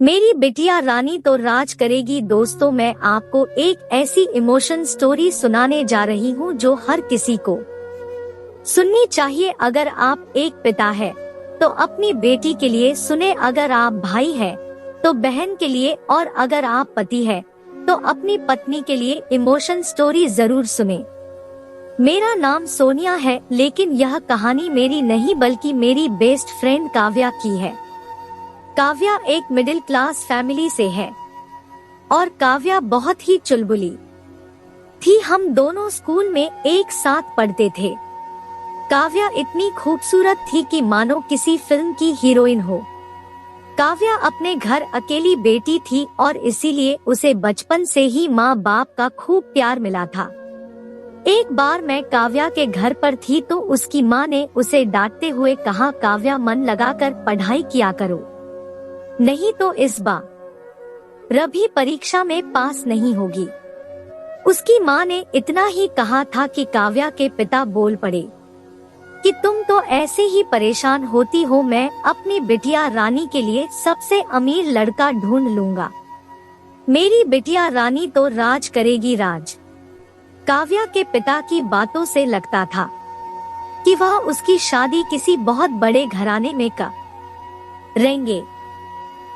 मेरी बिटिया रानी तो राज करेगी। दोस्तों, मैं आपको एक ऐसी इमोशन स्टोरी सुनाने जा रही हूँ जो हर किसी को सुननी चाहिए। अगर आप एक पिता है तो अपनी बेटी के लिए सुने, अगर आप भाई है तो बहन के लिए, और अगर आप पति है तो अपनी पत्नी के लिए इमोशन स्टोरी जरूर सुने। मेरा नाम सोनिया है, लेकिन यह कहानी मेरी नहीं बल्कि मेरी बेस्ट फ्रेंड काव्या की है। काव्या एक मिडिल क्लास फैमिली से है और काव्या बहुत ही चुलबुली थी। हम दोनों स्कूल में एक साथ पढ़ते थे। काव्या इतनी खूबसूरत थी कि मानो किसी फिल्म की हीरोइन हो। काव्या अपने घर अकेली बेटी थी और इसीलिए उसे बचपन से ही माँ बाप का खूब प्यार मिला था। एक बार मैं काव्या के घर पर थी तो उसकी माँ ने उसे डांटते हुए कहा, काव्या मन लगाकर पढ़ाई किया करो, नहीं तो इस बार भी परीक्षा में पास नहीं होगी। उसकी माँ ने इतना ही कहा था कि काव्या के पिता बोल पड़े कि तुम तो ऐसे ही परेशान होती हो, मैं अपनी बिटिया रानी के लिए सबसे अमीर लड़का ढूंढ लूंगा। मेरी बिटिया रानी तो राज करेगी राज। काव्या के पिता की बातों से लगता था कि वह उसकी शादी किसी बहुत बड़े घराने में करेंगे।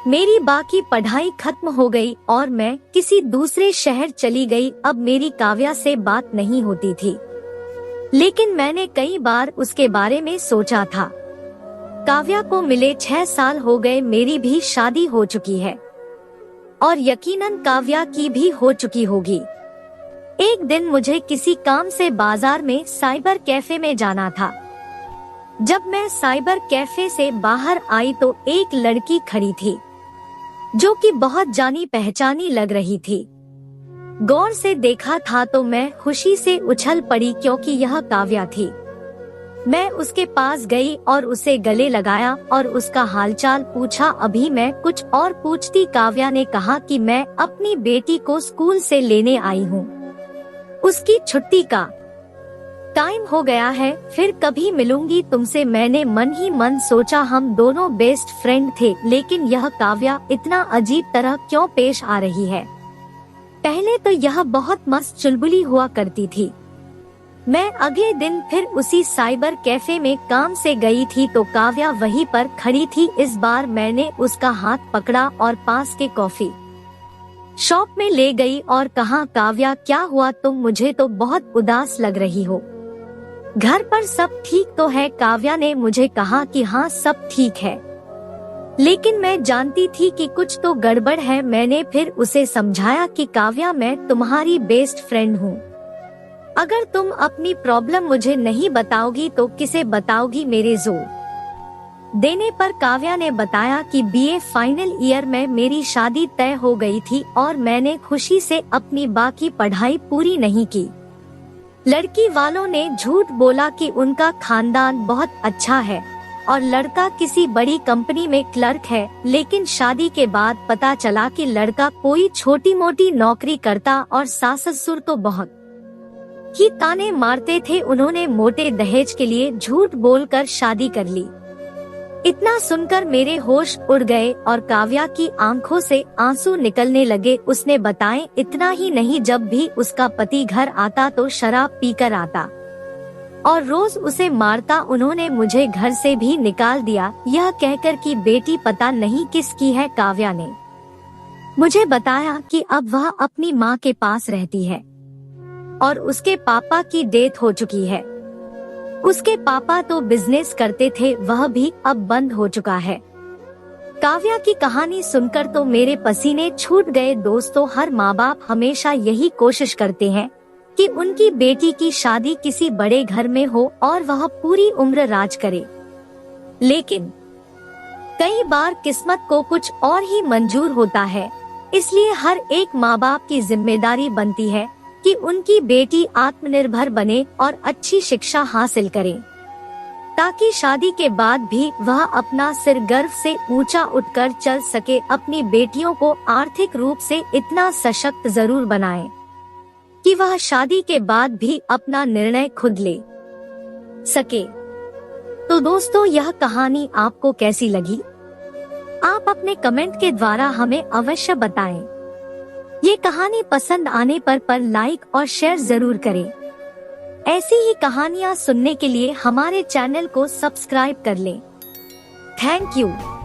मेरी बाकी पढ़ाई खत्म हो गई और मैं किसी दूसरे शहर चली गई। अब मेरी काव्या से बात नहीं होती थी, लेकिन मैंने कई बार उसके बारे में सोचा था। काव्या को मिले 6 साल हो गए, मेरी भी शादी हो चुकी है और यकीनन काव्या की भी हो चुकी होगी। एक दिन मुझे किसी काम से बाजार में साइबर कैफे में जाना था। जब मैं साइबर कैफे से बाहर आई तो एक लड़की खड़ी थी जो कि बहुत जानी पहचानी लग रही थी। गौर से देखा था तो मैं खुशी से उछल पड़ी क्योंकि यह काव्या थी। मैं उसके पास गई और उसे गले लगाया और उसका हालचाल पूछा। अभी मैं कुछ और पूछती, काव्या ने कहा कि मैं अपनी बेटी को स्कूल से लेने आई हूँ, उसकी छुट्टी का टाइम हो गया है, फिर कभी मिलूंगी तुमसे। मैंने मन ही मन सोचा हम दोनों बेस्ट फ्रेंड थे, लेकिन यह काव्या इतना अजीब तरह क्यों पेश आ रही है। पहले तो यह बहुत मस्त चुलबुली हुआ करती थी। मैं अगले दिन फिर उसी साइबर कैफे में काम से गई थी तो काव्या वहीं पर खड़ी थी। इस बार मैंने उसका हाथ पकड़ा और पास के कॉफी शॉप में ले गई और कहा, काव्या क्या हुआ तुम, मुझे तो बहुत उदास लग रही हो। घर पर सब ठीक तो है? काव्या ने मुझे कहा कि हाँ सब ठीक है, लेकिन मैं जानती थी कि कुछ तो गड़बड़ है। मैंने फिर उसे समझाया कि काव्या मैं तुम्हारी बेस्ट फ्रेंड हूँ, अगर तुम अपनी प्रॉब्लम मुझे नहीं बताओगी तो किसे बताओगी। मेरे जोर देने पर काव्या ने बताया कि बीए फाइनल ईयर में मेरी शादी तय हो गई थी और मैंने खुशी से अपनी बाकी पढ़ाई पूरी नहीं की। लड़की वालों ने झूठ बोला कि उनका खानदान बहुत अच्छा है और लड़का किसी बड़ी कंपनी में क्लर्क है, लेकिन शादी के बाद पता चला कि लड़का कोई छोटी मोटी नौकरी करता और सास ससुर तो बहुत ही ताने मारते थे। उन्होंने मोटे दहेज के लिए झूठ बोलकर शादी कर ली। इतना सुनकर मेरे होश उड़ गए और काव्या की आंखों से आंसू निकलने लगे। उसने बताए इतना ही नहीं, जब भी उसका पति घर आता तो शराब पीकर आता और रोज उसे मारता। उन्होंने मुझे घर से भी निकाल दिया, यह कहकर कि बेटी पता नहीं किसकी है। काव्या ने मुझे बताया कि अब वह अपनी माँ के पास रहती है और उसके पापा की डेथ हो चुकी है। उसके पापा तो बिजनेस करते थे, वह भी अब बंद हो चुका है। काव्या की कहानी सुनकर तो मेरे पसीने छूट गए। दोस्तों, हर माँ बाप हमेशा यही कोशिश करते हैं कि उनकी बेटी की शादी किसी बड़े घर में हो और वह पूरी उम्र राज करे, लेकिन कई बार किस्मत को कुछ और ही मंजूर होता है। इसलिए हर एक माँ बाप की जिम्मेदारी बनती है कि उनकी बेटी आत्मनिर्भर बने और अच्छी शिक्षा हासिल करे, ताकि शादी के बाद भी वह अपना सिर गर्व से ऊंचा उठकर चल सके। अपनी बेटियों को आर्थिक रूप से इतना सशक्त जरूर बनाएं कि वह शादी के बाद भी अपना निर्णय खुद ले सके। तो दोस्तों, यह कहानी आपको कैसी लगी? आप अपने कमेंट के द्वारा हमें अवश्य बताएं। ये कहानी पसंद आने पर लाइक और शेयर जरूर करें। ऐसी ही कहानियाँ सुनने के लिए हमारे चैनल को सब्सक्राइब कर लें। Thank you.